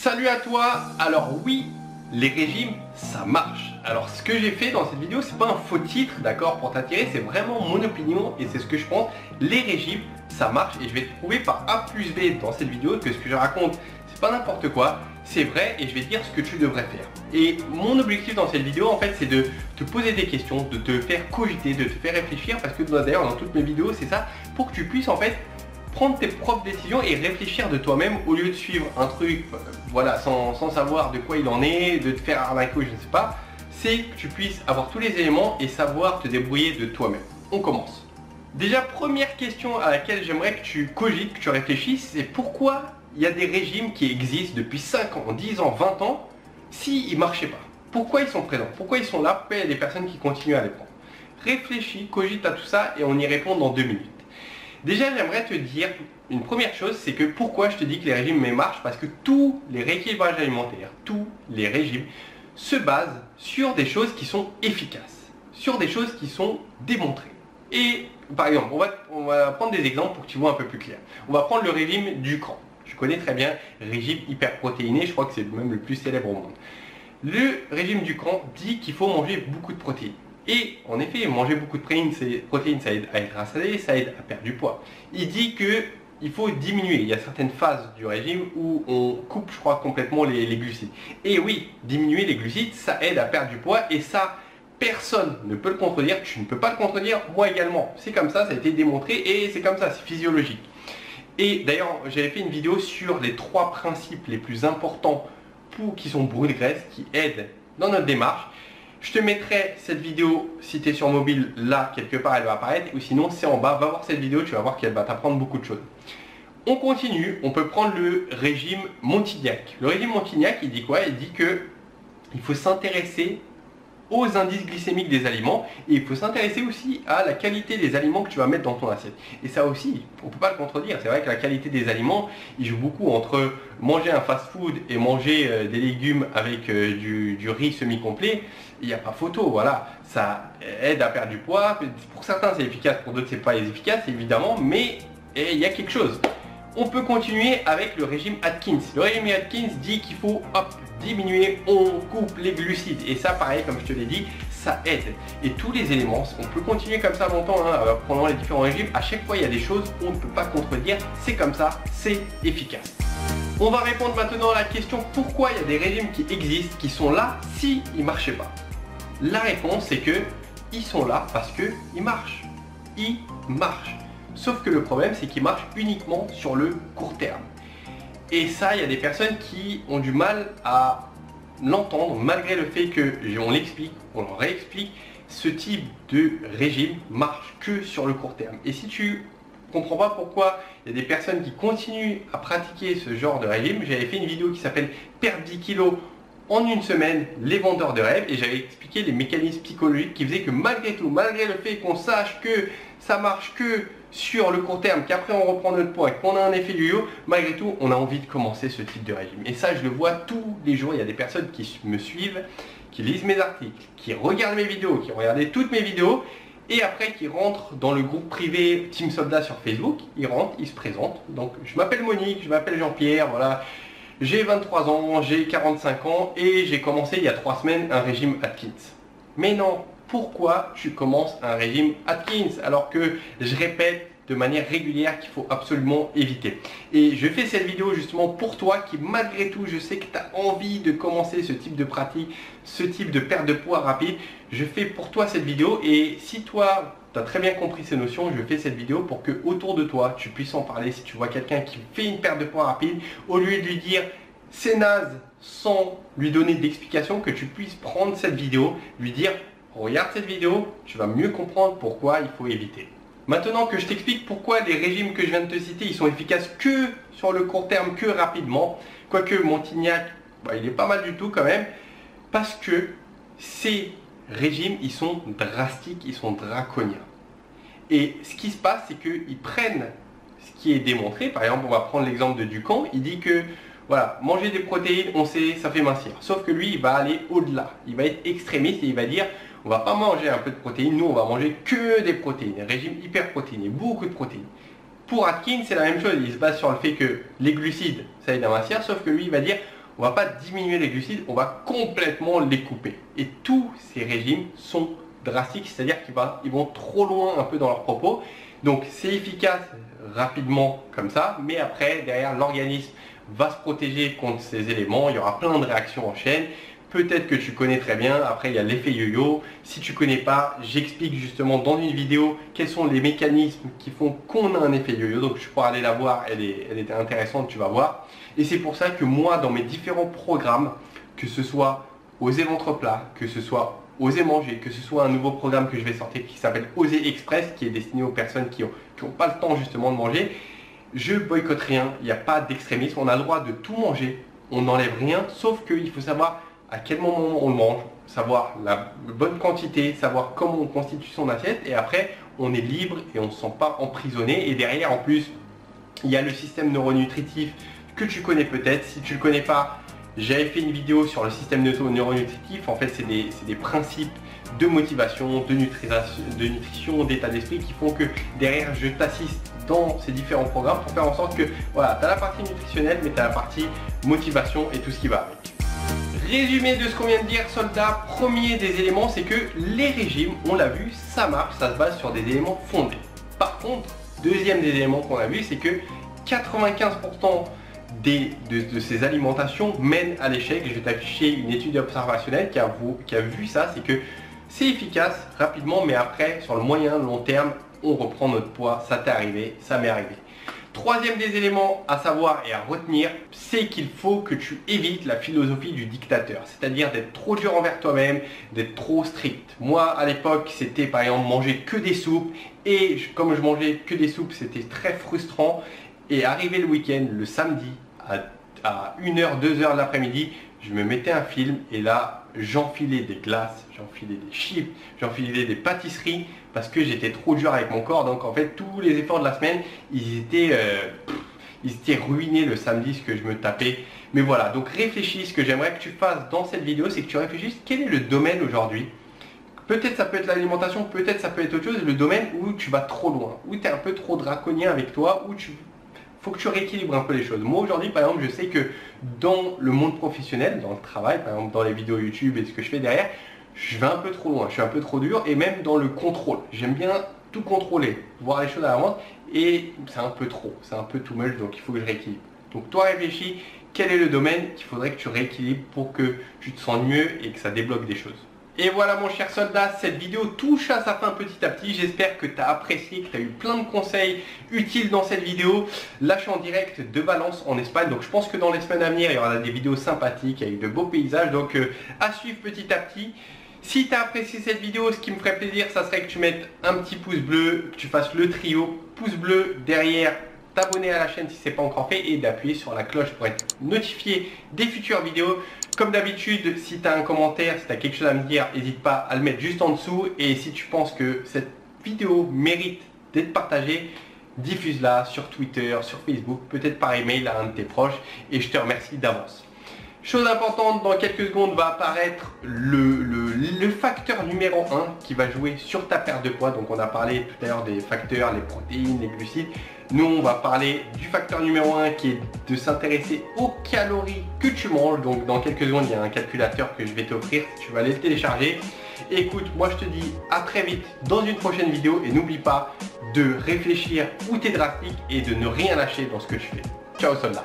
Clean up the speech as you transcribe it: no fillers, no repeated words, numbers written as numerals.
Salut à toi. Alors oui, les régimes, ça marche. Alors ce que j'ai fait dans cette vidéo, c'est pas un faux titre, d'accord, pour t'attirer, c'est vraiment mon opinion et c'est ce que je pense. Les régimes, ça marche et je vais te prouver par A plus B dans cette vidéo que ce que je raconte, c'est pas n'importe quoi, c'est vrai et je vais te dire ce que tu devrais faire. Et mon objectif dans cette vidéo, en fait, c'est de te poser des questions, de te faire cogiter, de te faire réfléchir, parce que d'ailleurs dans toutes mes vidéos, c'est ça, pour que tu puisses en fait prendre tes propres décisions et réfléchir de toi-même au lieu de suivre un truc voilà, sans savoir de quoi il en est, de te faire arnaquer ou je ne sais pas. C'est que tu puisses avoir tous les éléments et savoir te débrouiller de toi-même. On commence. Déjà, première question à laquelle j'aimerais que tu cogites, que tu réfléchisses, c'est pourquoi il y a des régimes qui existent depuis 5 ans, 10 ans, 20 ans, s'ils ne marchaient pas. Pourquoi ils sont présents? Pourquoi ils sont là? Pourquoi il y a des personnes qui continuent à les prendre? Réfléchis, cogite à tout ça et on y répond dans 2 minutes. Déjà, j'aimerais te dire une première chose, c'est que pourquoi je te dis que les régimes marchent, parce que tous les rééquilibrages alimentaires, tous les régimes se basent sur des choses qui sont efficaces, sur des choses qui sont démontrées. Et par exemple, on va prendre des exemples pour que tu vois un peu plus clair. On va prendre le régime Ducran. Je connais très bien régime hyperprotéiné, je crois que c'est même le plus célèbre au monde. Le régime Ducran dit qu'il faut manger beaucoup de protéines. Et en effet, manger beaucoup de protéines, ça aide à être rassasié, ça aide à perdre du poids. Il dit qu'il faut diminuer. Il y a certaines phases du régime où on coupe, je crois, complètement les glucides. Et oui, diminuer les glucides, ça aide à perdre du poids et ça, personne ne peut le contredire. Tu ne peux pas le contredire, moi également. C'est comme ça a été démontré et c'est comme ça, c'est physiologique. Et d'ailleurs, j'avais fait une vidéo sur les 3 principes les plus importants qui sont brûle graisse, qui aident dans notre démarche. Je te mettrai cette vidéo, si tu es sur mobile, là, quelque part, elle va apparaître. Ou sinon, c'est en bas. Va voir cette vidéo, tu vas voir qu'elle va t'apprendre beaucoup de choses. On continue. On peut prendre le régime Montignac. Le régime Montignac, il dit quoi? Il dit qu'il faut s'intéresser aux indices glycémiques des aliments. Et il faut s'intéresser aussi à la qualité des aliments que tu vas mettre dans ton assiette. Et ça aussi, on ne peut pas le contredire. C'est vrai que la qualité des aliments, il joue beaucoup entre manger un fast-food et manger des légumes avec du riz semi-complet. Il n'y a pas photo, voilà, ça aide à perdre du poids, pour certains c'est efficace, pour d'autres c'est pas efficace évidemment, mais il y a quelque chose. On peut continuer avec le régime Atkins. Le régime Atkins dit qu'il faut diminuer, on coupe les glucides, et ça pareil comme je te l'ai dit, ça aide. Et tous les éléments, on peut continuer comme ça longtemps, pendant les différents régimes, à chaque fois il y a des choses qu'on ne peut pas contredire, c'est comme ça, c'est efficace. On va répondre maintenant à la question pourquoi il y a des régimes qui existent, qui sont là s'ils ne marchaient pas. La réponse c'est que ils sont là parce qu'ils marchent. Ils marchent. Sauf que le problème c'est qu'ils marchent uniquement sur le court terme. Et ça, il y a des personnes qui ont du mal à l'entendre malgré le fait qu'on l'explique, on leur réexplique, ce type de régime marche que sur le court terme. Et si tu comprends pas pourquoi il y a des personnes qui continuent à pratiquer ce genre de régime, j'avais fait une vidéo qui s'appelle perdre 10 kilos en une semaine, les vendeurs de rêves, et j'avais expliqué les mécanismes psychologiques qui faisaient que malgré tout, malgré le fait qu'on sache que ça marche que sur le court terme, qu'après on reprend notre poids et qu'on a un effet yo-yo, malgré tout on a envie de commencer ce type de régime. Et ça je le vois tous les jours, il y a des personnes qui me suivent, qui lisent mes articles, qui regardent mes vidéos, qui ont regardé toutes mes vidéos, et après qui rentrent dans le groupe privé Team Soldat sur Facebook, ils rentrent, ils se présentent. Donc je m'appelle Monique, je m'appelle Jean-Pierre, voilà. J'ai 23 ans, j'ai 45 ans et j'ai commencé il y a 3 semaines un régime Atkins. Mais non, pourquoi tu commences un régime Atkins alors que je répète de manière régulière qu'il faut absolument éviter? Et je fais cette vidéo justement pour toi qui malgré tout, je sais que tu as envie de commencer ce type de pratique, ce type de perte de poids rapide. Je fais pour toi cette vidéo et si toi tu as très bien compris ces notions, je fais cette vidéo pour que autour de toi tu puisses en parler. Si tu vois quelqu'un qui fait une perte de poids rapide, au lieu de lui dire c'est naze sans lui donner d'explication, que tu puisses prendre cette vidéo, lui dire regarde cette vidéo, tu vas mieux comprendre pourquoi il faut éviter. Maintenant que je t'explique pourquoi les régimes que je viens de te citer, ils sont efficaces que sur le court terme, que rapidement, quoique Montignac, il est pas mal du tout quand même, parce que ces régimes, ils sont drastiques, ils sont draconiens. Et ce qui se passe, c'est qu'ils prennent ce qui est démontré. Par exemple, on va prendre l'exemple de Ducran, il dit que voilà, manger des protéines, on sait, ça fait mincir. Sauf que lui, il va aller au-delà, il va être extrémiste et il va dire on va pas manger un peu de protéines, nous on va manger que des protéines, un régime hyperprotéiné, beaucoup de protéines. Pour Atkins, c'est la même chose, il se base sur le fait que les glucides, ça aide à mincir, sauf que lui, il va dire on va pas diminuer les glucides, on va complètement les couper. Et tous ces régimes sont drastiques, c'est-à-dire qu'ils vont trop loin un peu dans leurs propos. Donc c'est efficace rapidement comme ça, mais après derrière l'organisme va se protéger contre ces éléments, il y aura plein de réactions en chaîne. Peut-être que tu connais très bien, après il y a l'effet yo-yo. Si tu connais pas, j'explique justement dans une vidéo quels sont les mécanismes qui font qu'on a un effet yo-yo. Donc je pourrais aller la voir, elle est intéressante, tu vas voir. Et c'est pour ça que moi, dans mes différents programmes, que ce soit Oser ventre plat, que ce soit Oser manger, que ce soit un nouveau programme que je vais sortir qui s'appelle Oser Express, qui est destiné aux personnes qui ont pas le temps justement de manger, je boycotte rien, il n'y a pas d'extrémisme, on a le droit de tout manger, on n'enlève rien, sauf qu'il faut savoir à quel moment on le mange, savoir la bonne quantité, savoir comment on constitue son assiette, et après on est libre et on ne se sent pas emprisonné. Et derrière en plus il y a le système neuronutritif que tu connais peut-être. Si tu ne le connais pas, j'avais fait une vidéo sur le système neuronutritif. En fait c'est des principes de motivation, de nutrition, d'état d'esprit qui font que derrière je t'assiste dans ces différents programmes pour faire en sorte que voilà, tu as la partie nutritionnelle mais tu as la partie motivation et tout ce qui va avec. Résumé de ce qu'on vient de dire, soldat, premier des éléments, c'est que les régimes, on l'a vu, ça marche, ça se base sur des éléments fondés. Par contre, deuxième des éléments qu'on a vu, c'est que 95% de ces alimentations mènent à l'échec. Je vais t'afficher une étude observationnelle qui a vu ça, c'est que c'est efficace rapidement, mais après, sur le moyen long terme, on reprend notre poids. Ça t'est arrivé, ça m'est arrivé. Troisième des éléments à savoir et à retenir, c'est qu'il faut que tu évites la philosophie du dictateur, c'est-à-dire d'être trop dur envers toi-même, d'être trop strict. Moi, à l'époque, c'était par exemple manger que des soupes, et comme je mangeais que des soupes, c'était très frustrant. Et arrivé le week-end, le samedi, à 1h, 2h de l'après-midi, je me mettais un film, et là, j'enfilais des glaces, j'enfilais des chips, j'enfilais des pâtisseries, parce que j'étais trop dur avec mon corps. Donc en fait tous les efforts de la semaine ils étaient ruinés le samedi, ce que je me tapais. Mais voilà, donc réfléchis. Ce que j'aimerais que tu fasses dans cette vidéo, c'est que tu réfléchisses quel est le domaine aujourd'hui. Peut-être ça peut être l'alimentation, peut-être ça peut être autre chose. Le domaine où tu vas trop loin, où tu es un peu trop draconien avec toi, où faut que tu rééquilibres un peu les choses. Moi aujourd'hui par exemple, je sais que dans le monde professionnel, dans le travail, par exemple dans les vidéos YouTube et ce que je fais derrière, je vais un peu trop loin, je suis un peu trop dur. Et même dans le contrôle, j'aime bien tout contrôler, voir les choses à l'avance, et c'est un peu trop, c'est un peu too much, donc il faut que je rééquilibre. Donc toi réfléchis, quel est le domaine qu'il faudrait que tu rééquilibres pour que tu te sens mieux et que ça débloque des choses. Et voilà mon cher soldat, cette vidéo touche à sa fin petit à petit. J'espère que tu as apprécié, que tu as eu plein de conseils utiles dans cette vidéo. Là je suis en direct de Valence en Espagne, donc je pense que dans les semaines à venir il y aura des vidéos sympathiques avec de beaux paysages, donc à suivre petit à petit. Si tu as apprécié cette vidéo, ce qui me ferait plaisir, ça serait que tu mettes un petit pouce bleu, que tu fasses le trio, pouce bleu derrière, t'abonner à la chaîne si ce n'est pas encore fait et d'appuyer sur la cloche pour être notifié des futures vidéos. Comme d'habitude, si tu as un commentaire, si tu as quelque chose à me dire, n'hésite pas à le mettre juste en dessous. Et si tu penses que cette vidéo mérite d'être partagée, diffuse-la sur Twitter, sur Facebook, peut-être par email à un de tes proches. Et je te remercie d'avance. Chose importante, dans quelques secondes va apparaître le facteur numéro 1 qui va jouer sur ta perte de poids. Donc on a parlé tout à l'heure des facteurs, les protéines, les glucides. Nous on va parler du facteur numéro 1 qui est de s'intéresser aux calories que tu manges. Donc dans quelques secondes il y a un calculateur que je vais t'offrir, tu vas aller le télécharger. Écoute, moi je te dis à très vite dans une prochaine vidéo et n'oublie pas de réfléchir où tu es drastique et de ne rien lâcher dans ce que tu fais. Ciao soldat.